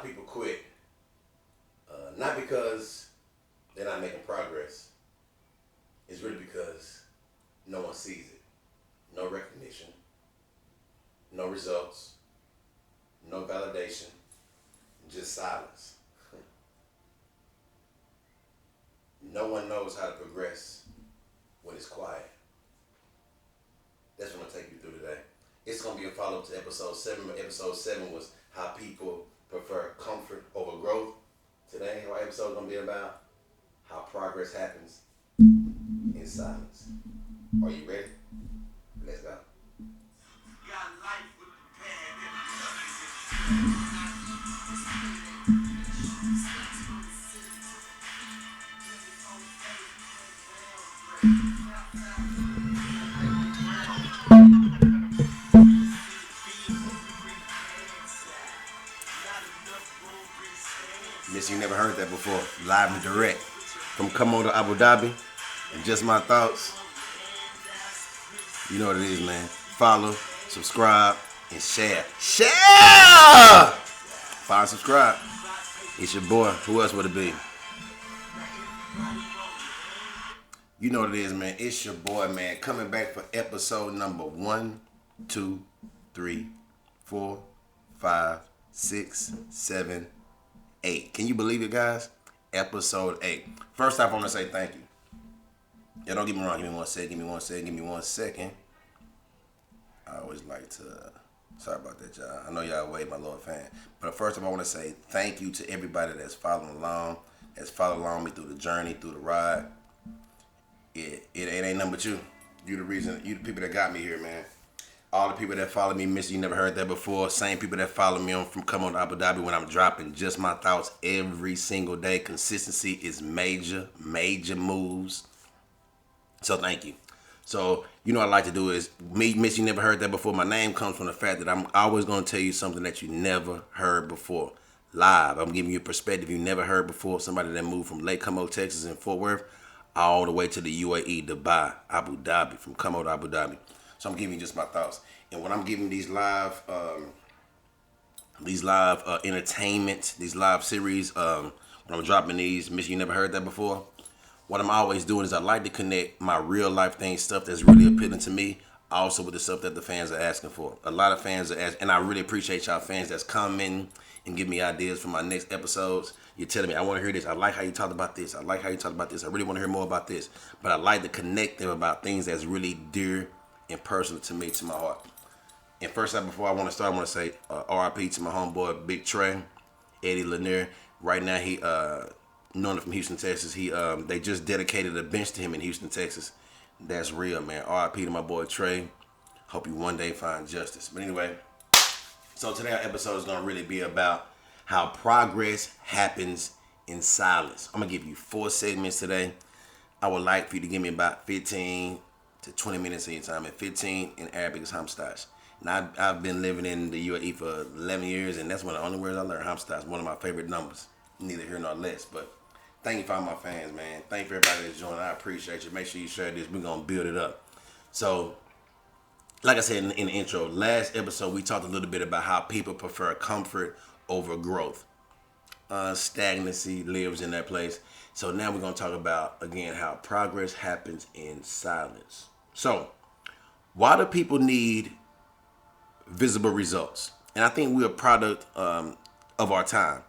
of people quit, not because they're not making progress. It's really because no one sees it. No recognition, no results, no validation, just silence. No one knows how to progress when it's quiet. That's what I'm going to take you through today. It's going to be a follow-up to episode 7. Episode 7 was how people prefer comfort over growth. Today, our episode is going to be about how progress happens in silence. Are you ready? Let's go. Miss, you never heard that before. Live and direct. From Come On to Abu Dhabi. And just my thoughts. You know what it is, man. Follow, subscribe, and share. Share! Follow and subscribe. It's your boy. Who else would it be? You know what it is, man. It's your boy, man. Coming back for episode number 1, 2, 3, 4, 5, 6, 7, 8. Can you believe it, guys? Episode 8. First off, I want to say thank you. Yeah, don't get me wrong. Give me one second. I always like to... Sorry about that, y'all. I know y'all way my little fan. But first off, I want to say thank you to everybody that's following along. That's followed along me through the journey, through the ride. It ain't nothing but you. You the reason. You the people that got me here, man. All the people that follow me, Miss, you never heard that before. Same people that follow me on from Come On to Abu Dhabi when I'm dropping just my thoughts every single day. Consistency is major moves. So thank you. So, you know what I like to do is, me, Miss, you never heard that before. My name comes from the fact that I'm always going to tell you something that you never heard before. Live. I'm giving you a perspective you never heard before. Somebody that moved from Lake Como, Texas and Fort Worth all the way to the UAE, Dubai, Abu Dhabi, from Come On to Abu Dhabi. So I'm giving you just my thoughts. And when I'm giving these live entertainment, these live series, when I'm dropping these, Miss, you never heard that before? What I'm always doing is I like to connect my real life things, stuff that's really appealing to me, also with the stuff that the fans are asking for. A lot of fans are asking, and I really appreciate y'all fans that's coming and give me ideas for my next episodes. You're telling me, I want to hear this. I like how you talked about this. I like how you talked about this. I really want to hear more about this. But I like to connect them about things that's really dear and personal to me, to my heart. And first off, before I want to start, I want to say RIP to my homeboy, Big Trey, Eddie Lanier. Right now, he known him from Houston, Texas. They just dedicated a bench to him in Houston, Texas. That's real, man. RIP to my boy Trey. Hope you one day find justice. But anyway, so today our episode is going to really be about how progress happens in silence. I'm going to give you 4 segments today. I would like for you to give me about 15 to 20 minutes of your time. And 15 in Arabic is hamstash. Now, I've been living in the UAE for 11 years, and that's one of the only words I learned. Hamstash, one of my favorite numbers. Neither here nor less. But thank you for all my fans, man. Thank you for everybody that's joining. I appreciate you. Make sure you share this. We're going to build it up. So, like I said in the intro, last episode we talked a little bit about how people prefer comfort over growth. Stagnancy lives in that place. So now we're going to talk about, again, how progress happens in silence. So, why do people need visible results? And I think we're a product of our time.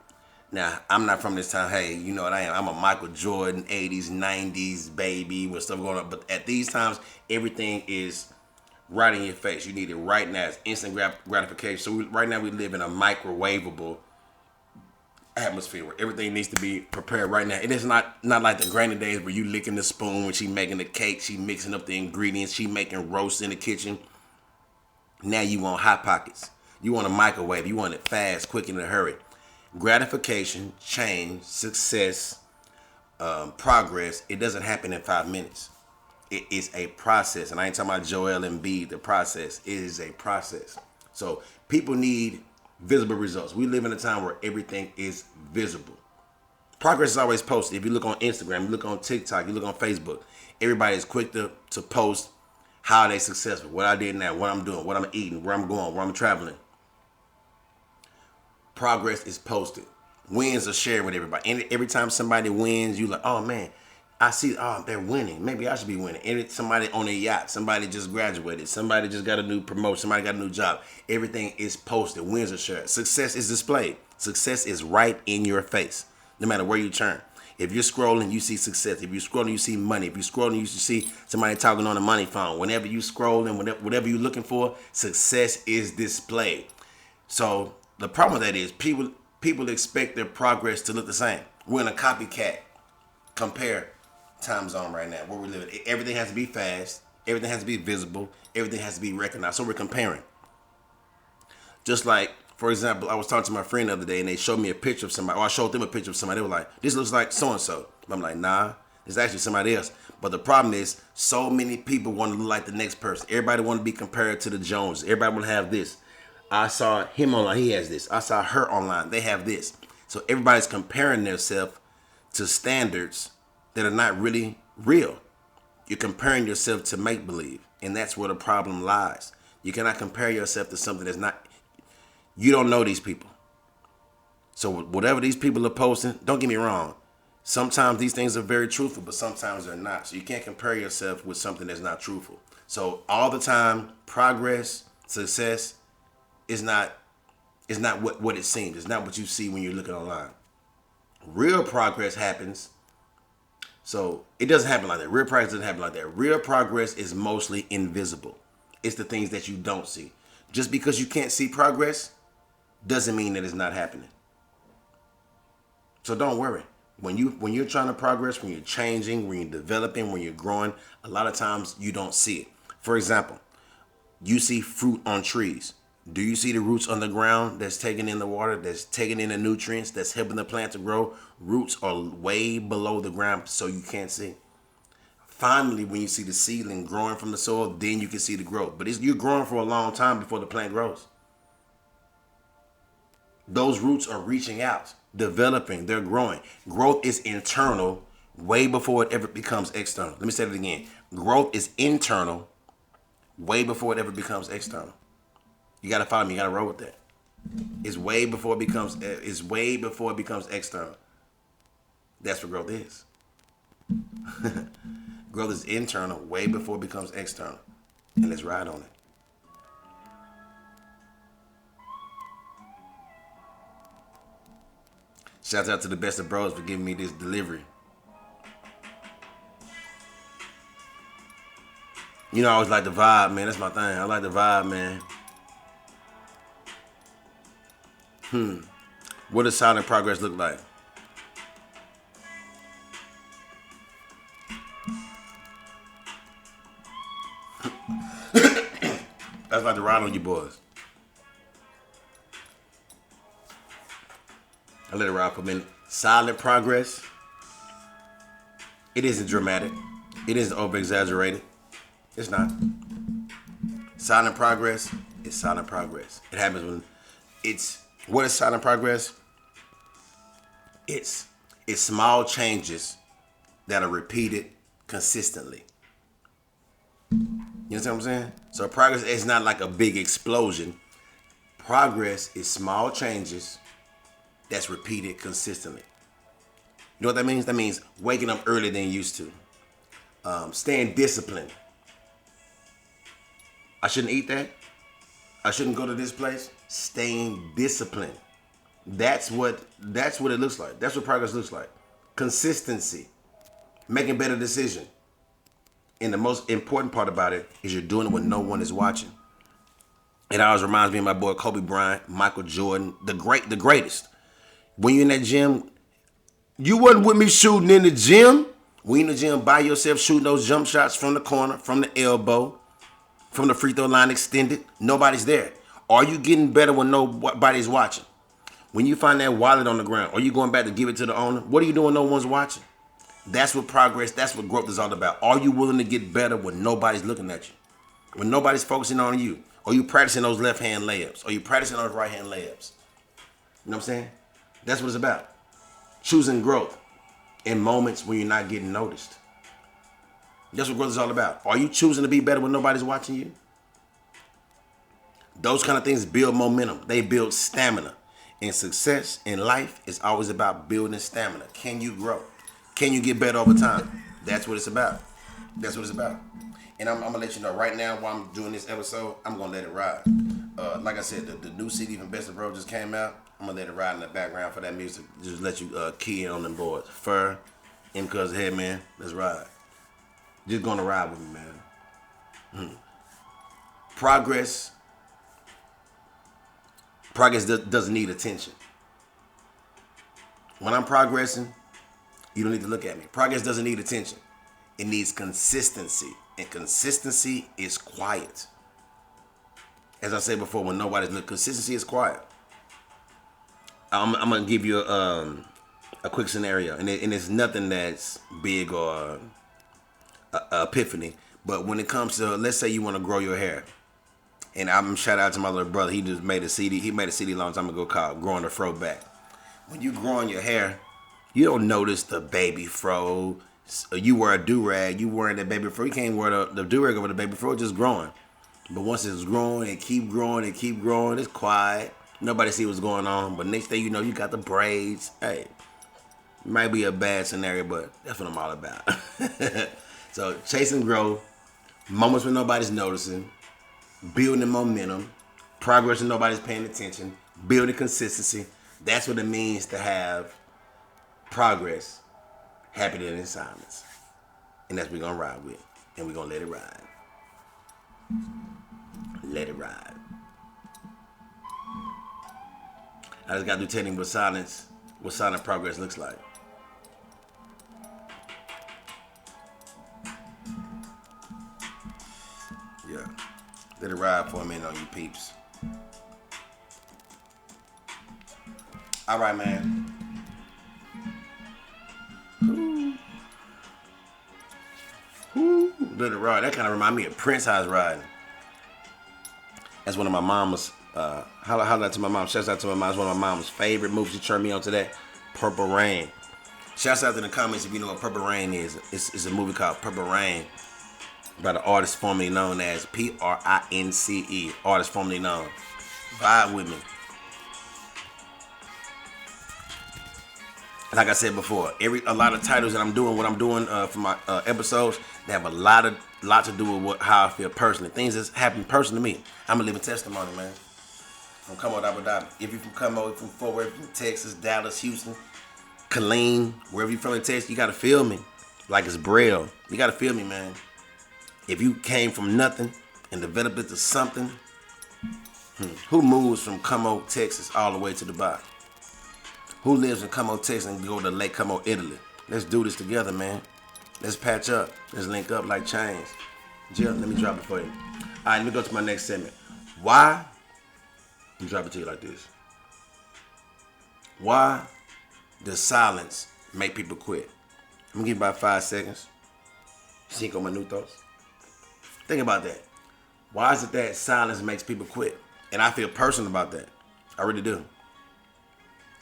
Now, I'm not from this time. Hey, you know what I am. I'm a Michael Jordan, 80s, 90s baby with stuff going on. But at these times, everything is right in your face. You need it right now. It's instant gratification. So right now we live in a microwavable atmosphere where everything needs to be prepared right now. It is not like the granny days where you licking the spoon when she making the cake, she mixing up the ingredients, she making roasts in the kitchen. Now you want Hot Pockets. You want a microwave. You want it fast, quick, in a hurry. Gratification, change, success, progress, it doesn't happen in 5 minutes. It is a process. And I ain't talking about Joel Embiid, the process. It is a process. So people need visible results. We live in a time where everything is visible. Progress is always posted. If you look on Instagram, you look on TikTok, you look on Facebook, everybody is quick to post how they successful, what I did now, what I'm doing, what I'm eating, where I'm going, where I'm traveling. Progress is posted. Wins are shared with everybody. And every time somebody wins, you like, oh man, I see, oh, they're winning. Maybe I should be winning. Somebody on a yacht, somebody just graduated, somebody just got a new promotion, somebody got a new job. Everything is posted. Wins are shared. Success is displayed. Success is right in your face, no matter where you turn. If you're scrolling, you see success. If you're scrolling, you see money. If you're scrolling, you see somebody talking on a money phone. Whenever you scrolling, whatever you're looking for, success is displayed. So the problem with that is people expect their progress to look the same. We're in a copycat compare time zone right now where we live. Everything has to be fast. Everything has to be visible. Everything has to be recognized. So we're comparing. Just like, for example, I was talking to my friend the other day and they showed me a picture of somebody, or I showed them a picture of somebody. They were like, this looks like so-and-so. I'm like, nah, it's actually somebody else. But the problem is so many people want to look like the next person. Everybody want to be compared to the Joneses. Everybody want to have this. I saw him online. He has this. I saw her online. They have this. So everybody's comparing themselves to standards that are not really real. You're comparing yourself to make-believe. And that's where the problem lies. You cannot compare yourself to something that's not. You don't know these people. So whatever these people are posting, don't get me wrong. Sometimes these things are very truthful, but sometimes they're not. So you can't compare yourself with something that's not truthful. So all the time, progress, success is not what it seems. It's not what you see when you're looking online. Real progress happens. So it doesn't happen like that. Real progress doesn't happen like that. Real progress is mostly invisible. It's the things that you don't see. Just because you can't see progress doesn't mean that it's not happening. So don't worry. When you're trying to progress, when you're changing, when you're developing, when you're growing, a lot of times you don't see it. For example, you see fruit on trees. Do you see the roots on the ground that's taking in the water, that's taking in the nutrients, that's helping the plant to grow? Roots are way below the ground, so you can't see. Finally, when you see the seedling growing from the soil, then you can see the growth. But you're growing for a long time before the plant grows. Those roots are reaching out, developing, they're growing. Growth is internal way before it ever becomes external. Let me say it again. Growth is internal way before it ever becomes external. You got to follow me. You got to roll with that. It's way before it becomes external. That's what growth is. Growth is internal way before it becomes external. And let's ride on it. Shout out to the best of bros for giving me this delivery. You know, I always like the vibe, man. That's my thing. I like the vibe, man. What does silent progress look like? That's like the ride on you boys. I let it ride for a minute. Silent progress. It isn't dramatic. It isn't over-exaggerated. It's not. Silent progress is silent progress. It happens when what is silent progress? It's small changes that are repeated consistently. You understand what I'm saying? So progress is not like a big explosion. Progress is small changes that's repeated consistently. You know what that means? That means waking up earlier than you used to. Staying disciplined. I shouldn't eat that. I shouldn't go to this place. Staying disciplined. That's what it looks like. That's what progress looks like. Consistency. Making better decisions. And the most important part about it is you're doing it when no one is watching. It always reminds me of my boy Kobe Bryant, Michael Jordan, the greatest. When you're in that gym, you wasn't with me shooting in the gym. When you're in the gym by yourself shooting those jump shots from the corner, from the elbow, from the free throw line extended, nobody's there. Are you getting better when nobody's watching? When you find that wallet on the ground, are you going back to give it to the owner? What are you doing when no one's watching? That's what progress, that's what growth is all about. Are you willing to get better when nobody's looking at you? When nobody's focusing on you? Are you practicing those left hand layups? Are you practicing those right hand layups? You know what I'm saying? That's what it's about. Choosing growth in moments when you're not getting noticed. That's what growth is all about. Are you choosing to be better when nobody's watching you? Those kind of things build momentum. They build stamina. And success in life is always about building stamina. Can you grow? Can you get better over time? That's what it's about. That's what it's about. And I'm gonna let you know right now while I'm doing this episode, I'm gonna let it ride. Like I said, the new CD from Best of Bro just came out. I'm gonna let it ride in the background for that music. Just let you key in on them boards. Fur, M Cuz Head, man. Let's ride. Just gonna ride with me, man. Progress doesn't need attention. When I'm progressing, you don't need to look at me. Progress doesn't need attention. It needs consistency. And consistency is quiet. As I said before, when nobody's looking, consistency is quiet. I'm going to give you a quick scenario. And it's nothing that's big or epiphany. But when it comes to, let's say you want to grow your hair. And I'm shout out to my little brother. He just made a CD. He made a CD a long time ago called Growing the Fro Back. When you growing your hair, you don't notice the baby fro. You wear a do-rag. You wearing that baby fro. You can't wear the do-rag over the baby fro. It's just growing. But once it's growing, it keep growing, it keep growing. It's quiet. Nobody see what's going on. But next thing you know, you got the braids. Hey, it might be a bad scenario, but that's what I'm all about. So chase and grow. Moments when nobody's noticing. Building momentum, progress when nobody's paying attention, building consistency. That's what it means to have progress happening in silence. And that's what we're going to ride with. And we're going to let it ride. Let it ride. I just got to tell him what silent progress looks like. Yeah. Let it ride for a minute on you peeps. All right, man. Let it ride. That kind of remind me of Prince House riding. That's one of my mama's. Holla out to my mom. Shouts out to my mom. It's one of my mom's favorite movies. She turned me on to that. Purple Rain. Shouts out in the comments if you know what Purple Rain is. It's a movie called Purple Rain. By the artist formerly known as Prince. Artist formerly known. Vibe with me. Like I said before, a lot of titles that I'm doing, what I'm doing for my episodes, they have a lot to do with how I feel personally. Things that's happened personally to me. I'm a living testimony, man. From Como, Abu Dhabi. If you're from Como, from Fort Worth, from Texas, Dallas, Houston, Killeen, wherever you're from in Texas, you gotta feel me. Like it's Braille. You gotta feel me, man. If you came from nothing and developed it to something, who moves from Como, Texas, all the way to Dubai? Who lives in Como, Texas and go to Lake Como, Italy? Let's do this together, man. Let's patch up. Let's link up like chains. Jill, let me drop it for you. All right, let me go to my next segment. Why? Let me drop it to you like this. Why does silence make people quit? I'm going to give you about 5 seconds. Cinco minutos. Think about that. Why is it that silence makes people quit? And I feel personal about that. I really do.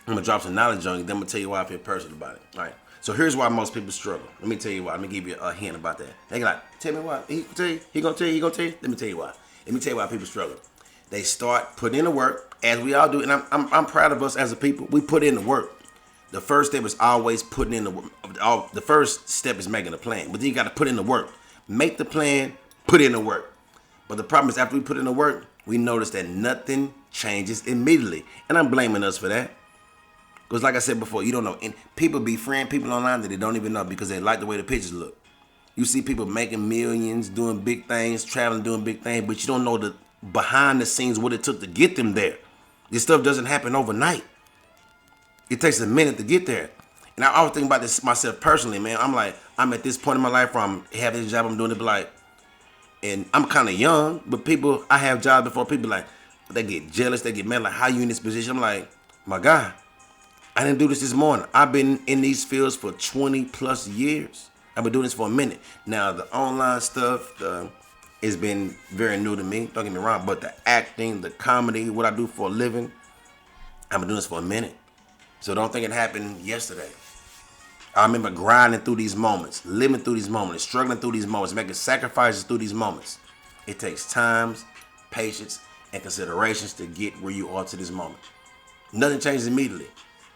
I'm going to drop some knowledge on you, then I'm going to tell you why I feel personal about it. All right. So here's why most people struggle. Let me tell you why. Let me give you a hint about that. They like, tell me why. He going to tell you? He going to tell you? He going to tell you? Let me tell you why. Let me tell you why people struggle. They start putting in the work, as we all do. And I'm proud of us as a people. We put in the work. The first step is always putting in the work. The first step is making a plan. But then you got to put in the work. Make the plan, put in the work. But the problem is after we put in the work, we notice that nothing changes immediately. And I'm blaming us for that. Because like I said before, you don't know. And people befriend people online that they don't even know because they like the way the pictures look. You see people making millions, doing big things, traveling, doing big things, but you don't know the behind the scenes what it took to get them there. This stuff doesn't happen overnight. It takes a minute to get there. And I always think about this myself personally, man. I'm like, I'm at this point in my life where I'm having this job, I'm doing it, but like, and I'm kind of young, but people, I have jobs before people like, they get jealous, they get mad, like, how you in this position? I'm like, my God, I didn't do this morning. I've been in these fields for 20 plus years. I've been doing this for a minute. Now, the online stuff has been very new to me, don't get me wrong, but the acting, the comedy, what I do for a living, I've been doing this for a minute. So don't think it happened yesterday. I remember grinding through these moments, living through these moments, struggling through these moments, making sacrifices through these moments. It takes time, patience, and considerations to get where you are to this moment. Nothing changes immediately.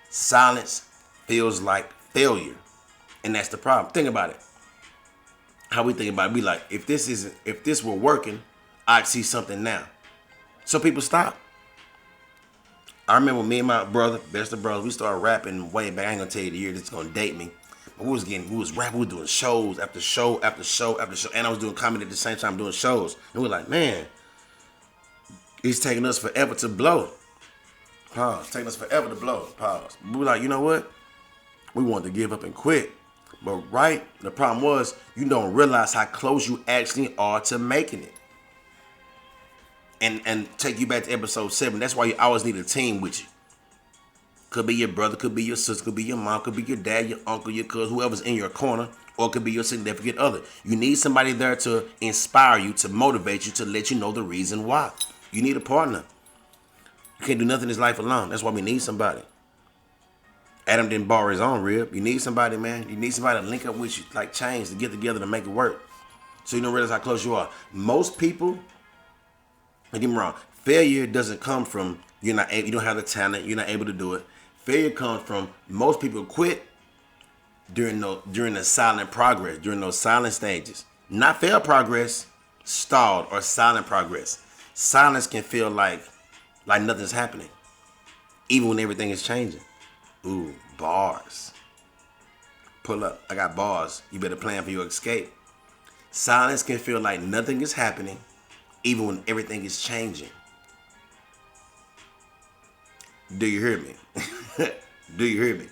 Silence feels like failure. And that's the problem. Think about it. How we think about it. We like, if this were working, I'd see something now. So people stop. I remember me and my brother, best of brothers, we started rapping way back. I ain't gonna tell you the year, this is gonna date me. But we was rapping, we were doing shows after show after show after show. And I was doing comedy at the same time doing shows. And we're like, man, it's taking us forever to blow. Pause. It's taking us forever to blow. Pause. We were like, you know what? We wanted to give up and quit. But the problem was you don't realize how close you actually are to making it. And take you back to episode 7. That's why you always need a team with you. Could be your brother, could be your sister, could be your mom, could be your dad, your uncle, your cousin, whoever's in your corner, or it could be your significant other. You need somebody there to inspire you, to motivate you, to let you know the reason why. You need a partner. You can't do nothing in this life alone. That's why we need somebody. Adam didn't borrow his own rib. You need somebody, man. You need somebody to link up with you, like chains, to get together to make it work. So you don't realize how close you are. Most people, don't get me wrong, failure doesn't come from you don't have the talent, you're not able to do it. Failure comes from most people quit during the silent progress, during those silent stages. Not failed progress, stalled or silent progress. Silence can feel like nothing's happening, even when everything is changing. Ooh, bars. Pull up. I got bars. You better plan for your escape. Silence can feel like nothing is happening, even when everything is changing. Do you hear me? Do you hear me?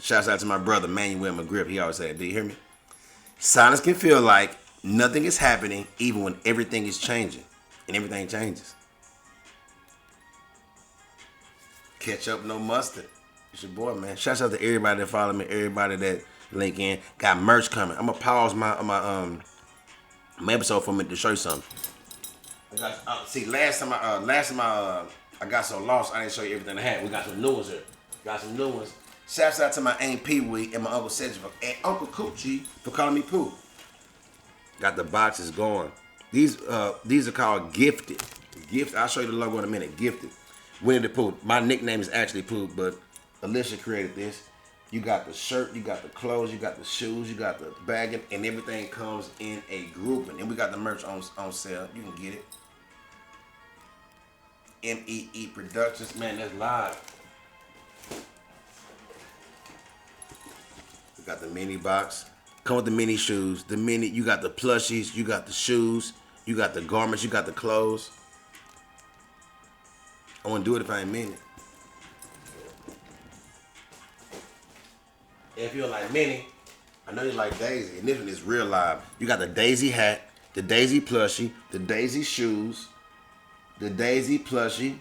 Shouts out to my brother, Manuel McGriff. He always said, do you hear me? Silence can feel like nothing is happening, even when everything is changing. And everything changes. Ketchup, no mustard. It's your boy, man. Shouts out to everybody that follow me, everybody that link in. Got merch coming. I'm gonna pause my episode for me to show you something. See, last time I got so lost, I didn't show you everything I had. We got some new ones here. Got some new ones. Shouts out to my Aunt Pee Wee and my Uncle Cedric and Uncle Coochie for calling me Pooh. Got the boxes going. These are called Gifted. Gifted. I'll show you the logo in a minute. Gifted. Winnie the Pooh. My nickname is actually Pooh, but Alicia created this. You got the shirt, you got the clothes, you got the shoes, you got the bag, and everything comes in a group. And then we got the merch on sale. You can get it. MEE Productions. Man, that's live. We got the mini box. Come with the mini shoes. You got the plushies, you got the shoes, you got the garments, you got the clothes. I wouldn't do it if I ain't mean it. If you're like Minnie, I know you like Daisy, and this one is real live. You got the Daisy hat, the Daisy plushie, the Daisy shoes, the Daisy plushie.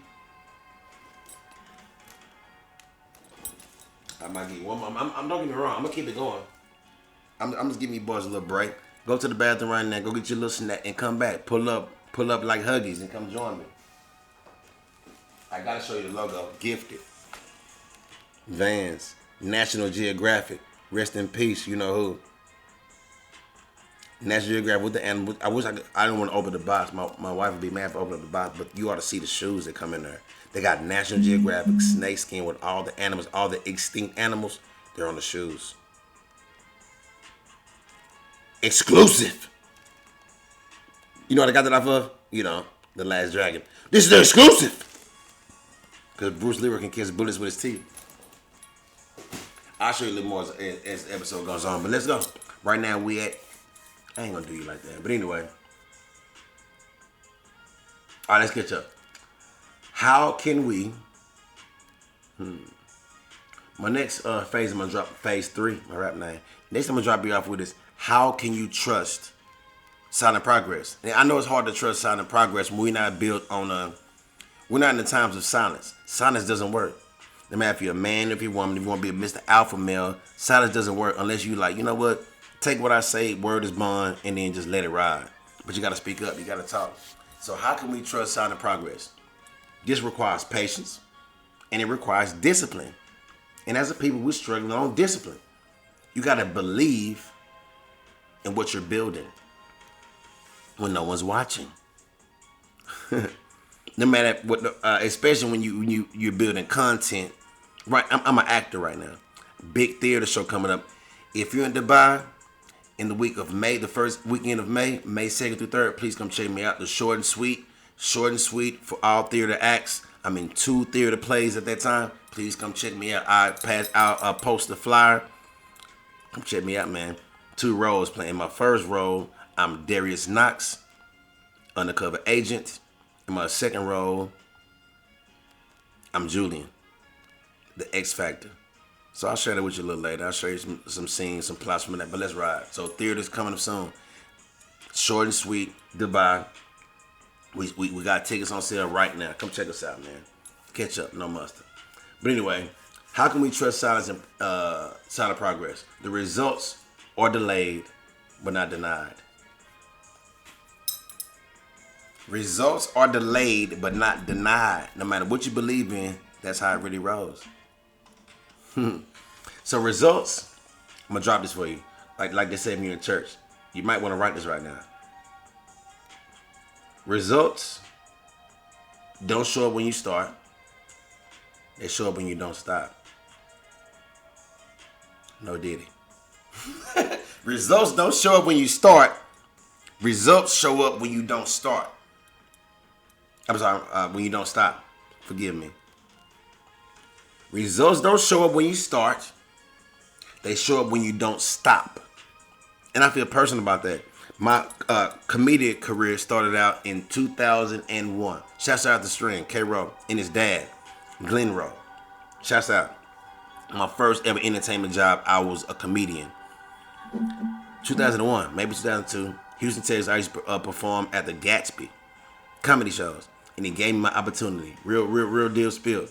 I might get one more. Don't get me wrong. I'm gonna keep it going. I'm just giving you boys a little break. Go to the bathroom right now. Go get your little snack and come back. Pull up like Huggies and come join me. I gotta show you the logo. Gifted. Vans. National Geographic. Rest in peace. You know who. National Geographic with the animals. I didn't want to open the box. My wife would be mad for opening up the box, but you ought to see the shoes that come in there. They got National Geographic snakeskin with all the animals, all the extinct animals. They're on the shoes. Exclusive. You know what I got that off of? You know, The Last Dragon. This is the exclusive. Because Bruce Lee can kiss bullets with his teeth. I'll show you a little more as the episode goes on. But let's go. Right now we at... I ain't going to do you like that. But anyway. All right, let's catch up. How can we... My next phase, I'm going to drop phase 3, my rap name. Next I'm going to drop you off with is, how can you trust silent progress? And I know it's hard to trust silent progress when we're not built on we're not in the times of silence. Silence doesn't work. No matter if you're a man, if you're a woman, if you want to be a Mr. Alpha male, silence doesn't work unless you like, you know what? Take what I say, word is bond, and then just let it ride. But you got to speak up. You got to talk. So how can we trust silent progress? This requires patience, and it requires discipline. And as a people, we're struggling on discipline. You got to believe in what you're building when no one's watching. No matter what, especially when you're building content. Right, I'm an actor right now. Big theater show coming up. If you're in Dubai in the week of May, the first weekend of May, May 2nd through 3rd, please come check me out. The short and sweet for all theater acts. I'm in 2 theater plays at that time. Please come check me out. I'll post the flyer. Come check me out, man. 2 roles playing. My first role, I'm Darius Knox, undercover agent. In my second role, I'm Julian, the X Factor. So I'll share that with you a little later. I'll show you some scenes, some plots from that. But let's ride. So theater's coming up soon. Short and sweet, Dubai. We got tickets on sale right now. Come check us out, man. Catch up, no mustard. But anyway, how can we trust silence and silent progress? The results are delayed, but not denied. Results are delayed, but not denied. No matter what you believe in, that's how it really rolls. So results, I'm gonna drop this for you. Like they said when you're in church. You might want to write this right now. Results don't show up when you start. They show up when you don't stop. No diddy. Results don't show up when you start. Results show up when you don't start. I'm sorry, when you don't stop. Forgive me. Results don't show up when you start. They show up when you don't stop. And I feel personal about that. My comedic career started out in 2001. Shouts out to String, K-Row, and his dad, Glenn Rowe. Shouts out. My first ever entertainment job, I was a comedian. 2001, maybe 2002, Houston, Texas, I used to perform at the Gatsby comedy shows. And he gave me my opportunity. Real deal spill.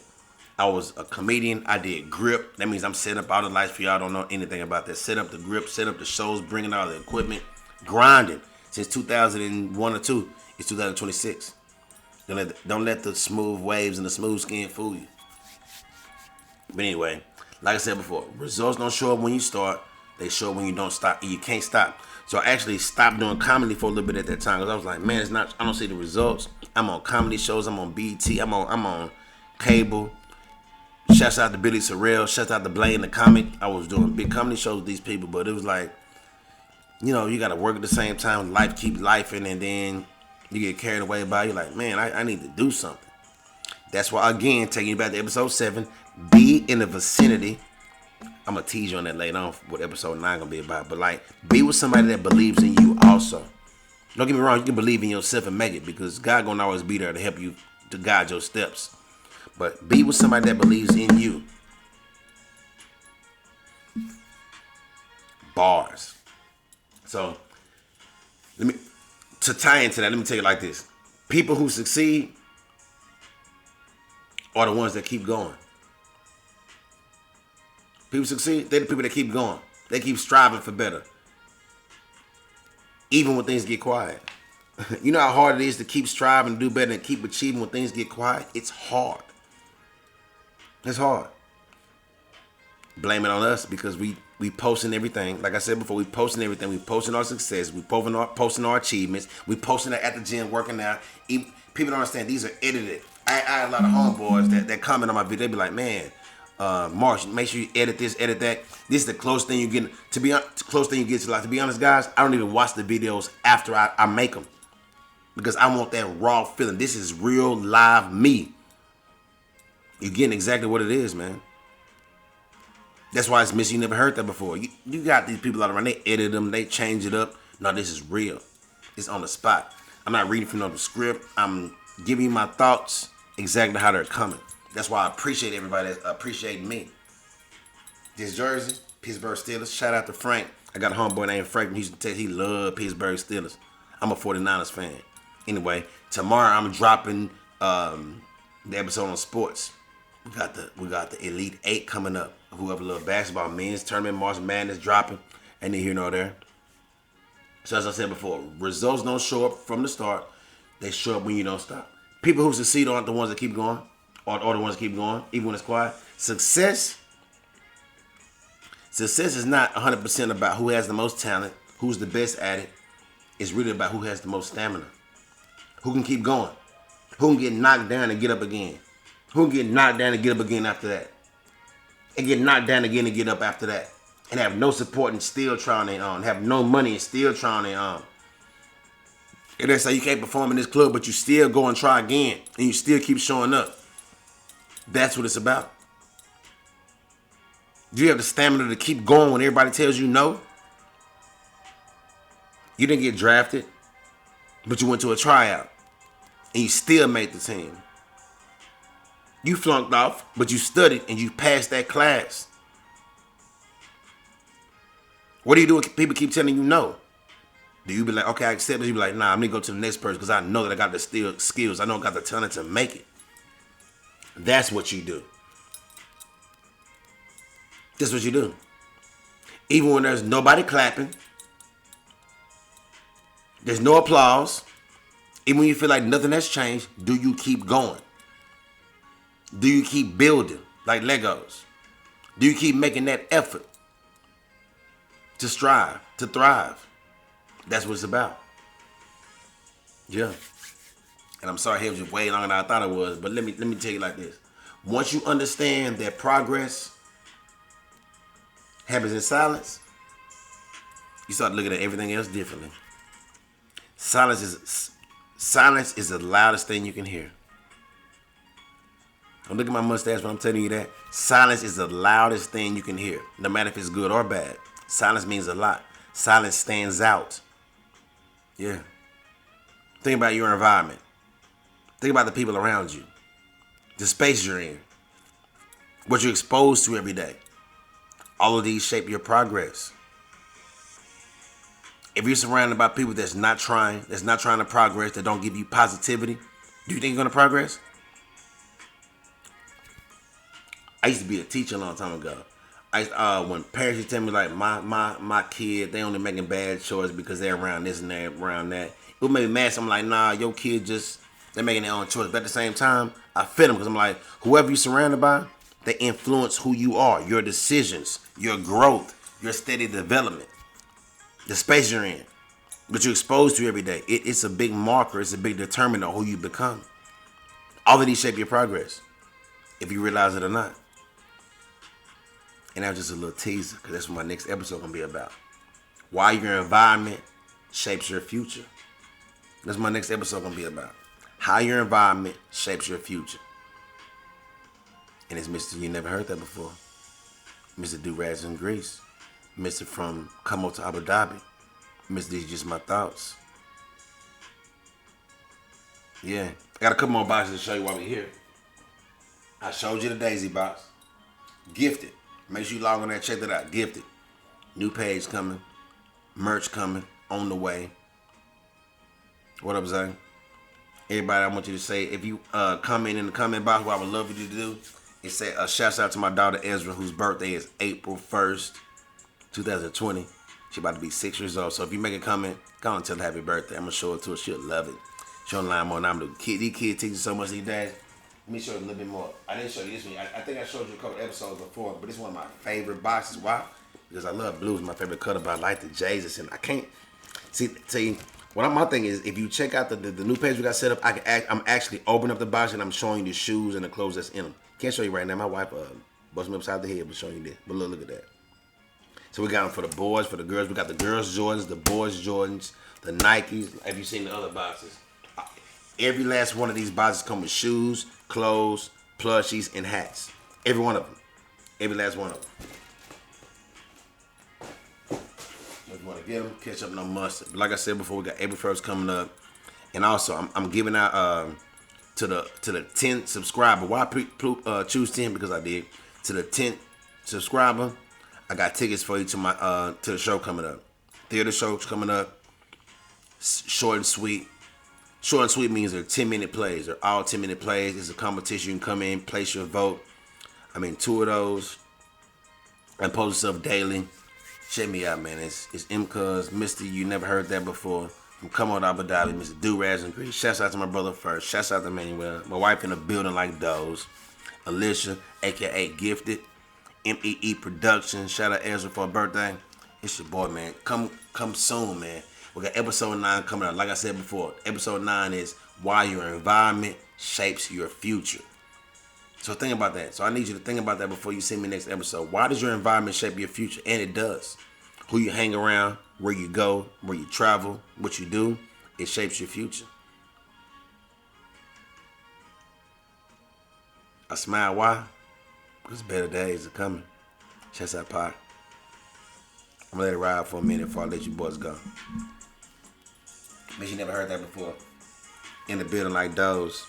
I was a comedian. I did grip. That means I'm setting up all the lights for y'all don't know anything about that. Set up the grip, set up the shows, bringing all the equipment, grinding. Since 2001 or 2, it's 2026. Don't let the smooth waves and the smooth skin fool you. But anyway, like I said before, results don't show up when you start. They show up when you don't stop. You can't stop. So I actually stopped doing comedy for a little bit at that time because I was like, man, I don't see the results. I'm on comedy shows. I'm on BT. I'm on cable. Shouts out to Billy Sorrell. Shouts out to Blaine the comic. I was doing big comedy shows with these people, but it was like, you got to work at the same time. Life keeps lifing, and then you get carried away by it. You're like, man, I need to do something. That's why, again, taking you back to episode 7, be in the vicinity. I'm going to tease you on that later on what episode 9 going to be about. But, be with somebody that believes in you also. Don't get me wrong, you can believe in yourself and make it because God going to always be there to help you to guide your steps. But be with somebody that believes in you. Bars. So, to tie into that, let me tell you like this. People who succeed are the ones that keep going. People succeed, they're the people that keep going. They keep striving for better. Even when things get quiet. You know how hard it is to keep striving to do better and keep achieving when things get quiet? It's hard. It's hard. Blame it on us because we posting everything. Like I said before, we posting everything. We posting our success. We posting our achievements. We posting at the gym, working out. People don't understand these are edited. I have a lot of homeboys that comment on my video. They be like, man, Marsh, make sure you edit this, edit that. This is the closest thing you get to be To be honest, guys, I don't even watch the videos after I make them because I want that raw feeling. This is real live me. You're getting exactly what it is, man. That's why it's missing. You never heard that before. You got these people out around. They edit them. They change it up. No, this is real. It's on the spot. I'm not reading from no script. I'm giving you my thoughts exactly how they're coming. That's why I appreciate everybody that appreciating me. This jersey, Pittsburgh Steelers. Shout out to Frank. I got a homeboy named Frank from Houston, Texas. He loves Pittsburgh Steelers. I'm a 49ers fan. Anyway, tomorrow I'm dropping the episode on sports. We got the Elite 8 coming up. Whoever loves basketball, men's tournament, March Madness dropping. Ain't here nor there. So as I said before, results don't show up from the start. They show up when you don't stop. People who succeed aren't the ones that keep going. Or the ones that keep going, even when it's quiet. Success is not 100% about who has the most talent, who's the best at it. It's really about who has the most stamina. Who can keep going. Who can get knocked down and get up again? Who can get knocked down and get up again after that? And get knocked down again and get up after that. And have no support and still trying their own. Have no money and still trying their own. And they say you can't perform in this club, but you still go and try again. And you still keep showing up. That's what it's about. Do you have the stamina to keep going when everybody tells you no? You didn't get drafted, but you went to a tryout. And you still made the team. You flunked off, but you studied and you passed that class. What do you do when people keep telling you no? Do you be like, okay, I accept it? You be like, nah, I'm going to go to the next person because I know that I got the skills. I know I got the talent to make it. That's what you do. That's what you do. Even when there's nobody clapping, there's no applause, even when you feel like nothing has changed, do you keep going? Do you keep building like Legos? Do you keep making that effort to strive, to thrive? That's what it's about. Yeah. And I'm sorry it was way longer than I thought it was, but let me tell you like this. Once you understand that progress happens in silence, you start looking at everything else differently. Silence is the loudest thing you can hear. Don't look at my mustache when I'm telling you that. Silence is the loudest thing you can hear, no matter if it's good or bad. Silence means a lot. Silence stands out. Yeah. Think about your environment. Think about the people around you. The space you're in. What you're exposed to every day. All of these shape your progress. If you're surrounded by people that's not trying to progress, that don't give you positivity, do you think you're going to progress? I used to be a teacher a long time ago. When parents used to tell me like my kid, they only making bad choices because they're around this and they're around that. It would make me mad. So I'm like, nah, your kid they're making their own choice. But at the same time, I feel them because I'm like, whoever you're surrounded by, they influence who you are, your decisions, your growth, your steady development, the space you're in, what you're exposed to every day. It's a big marker. It's a big determinant of who you become. All of these shape your progress, if you realize it or not. And that was just a little teaser, because that's what my next episode gonna be about. Why your environment shapes your future. That's what my next episode gonna be about. How your environment shapes your future. And it's Mr. You never heard that before. Mr. Do-Rags in Greece. Mr. from Come to Abu Dhabi. Mr. These Just My Thoughts. Yeah. I got a couple more boxes to show you while we're here. I showed you the Daisy box. Gifted. Make sure you log on there, check that out. Gifted. New page coming. Merch coming. On the way. What up, Zay? Everybody, I want you to say, if you comment in the comment box, what I would love you to do is say a shout out to my daughter Ezra, whose birthday is April 1st, 2020. She about to be 6 years old. So if you make a comment, go and tell her happy birthday. I'm going to show it to her. She'll love it. She'll online more. Now these kids teach you so much these days. Let me show you a little bit more. I didn't show you this one. I think I showed you a couple episodes before, but it's one of my favorite boxes. Why? Because I love blue. It's my favorite color, but I like the J's that's in it. I can't see. My thing is, if you check out the new page we got set up, I'm actually opening up the box and I'm showing you the shoes and the clothes that's in them. Can't show you right now. My wife busted me upside the head, but showing you this. But look at that. So we got them for the boys, for the girls. We got the girls Jordans, the boys Jordans, the Nikes. Have you seen the other boxes? Every last one of these boxes come with shoes, clothes, plushies, and hats. Every one of them. Every last one of them. If you want to get them, catch up no mustard. But like I said before, we got April 1st coming up. And also, I'm giving out to the 10 subscriber. Why choose 10? Because I did. To the 10th subscriber, I got tickets for you to my to the show coming up. Theater show's coming up. Short and sweet. Short and sweet means they're 10-minute plays. They're all 10-minute plays. It's a competition. You can come in, place your vote. I mean, 2 of those. And post yourself daily. Check me out, man. It's M-Cuz, Mr. You never heard that before. From Come On Abu Dhabi, Mr. Do-Rags and Grease. Shouts out to my brother first. Shouts out to Manuel. My wife in the building like those. Alicia, a.k.a. Gifted. MEE Productions. Shout out Ezra for her birthday. It's your boy, man. Come soon, man. We got episode 9 coming out. Like I said before, episode 9 is why your environment shapes your future. So think about that. So I need you to think about that before you see me next episode. Why does your environment shape your future? And it does. Who you hang around, where you go, where you travel, what you do, it shapes your future. I smile. Why? Because better days are coming. Chest out pie. I'm gonna let it ride for a minute before I let you boys go. Bet you never heard that before. In the building like those.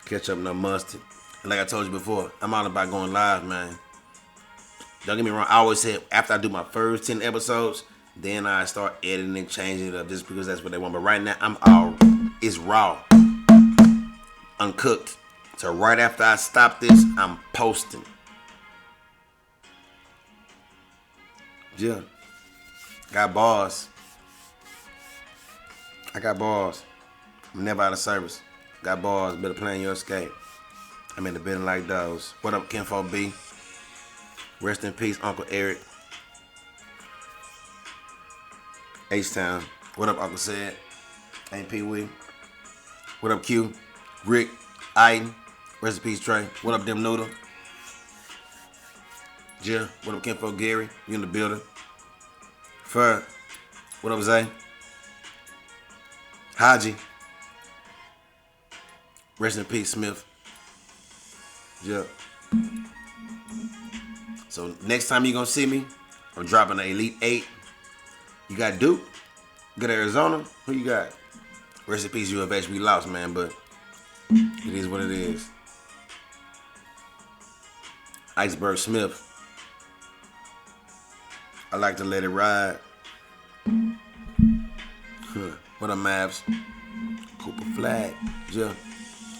Ketchup, no mustard. And like I told you before, I'm all about going live, man. Don't get me wrong. I always say after I do my first 10 episodes, then I start editing and changing it up just because that's what they want. But right now, it's raw, uncooked. So right after I stop this, I'm posting. Yeah. Got bars. I got bars. I'm never out of service. Got bars. Better plan your escape. I'm in the building like those. What up, Kinfo B? Rest in peace, Uncle Eric. H-Town. What up, Uncle Said? Ain't Pee Wee. What up, Q? Rick. Iden. Rest in peace, Trey. What up, Dim Noodle? Jill. What up, Kinfo Gary? You in the building? Fur. What up, Zay? Haji. Rest in peace, Smith. Yeah. So next time you're gonna see me, I'm dropping an Elite 8. You got Duke? You got Arizona? Who you got? Rest in peace, UFH. We lost, man, but it is what it is. Iceberg Smith. I like to let it ride. What up, Mavs? Cooper Flag. Yeah.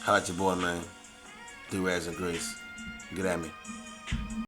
Holla at your boy, man. Do-rags and grace. Get at me.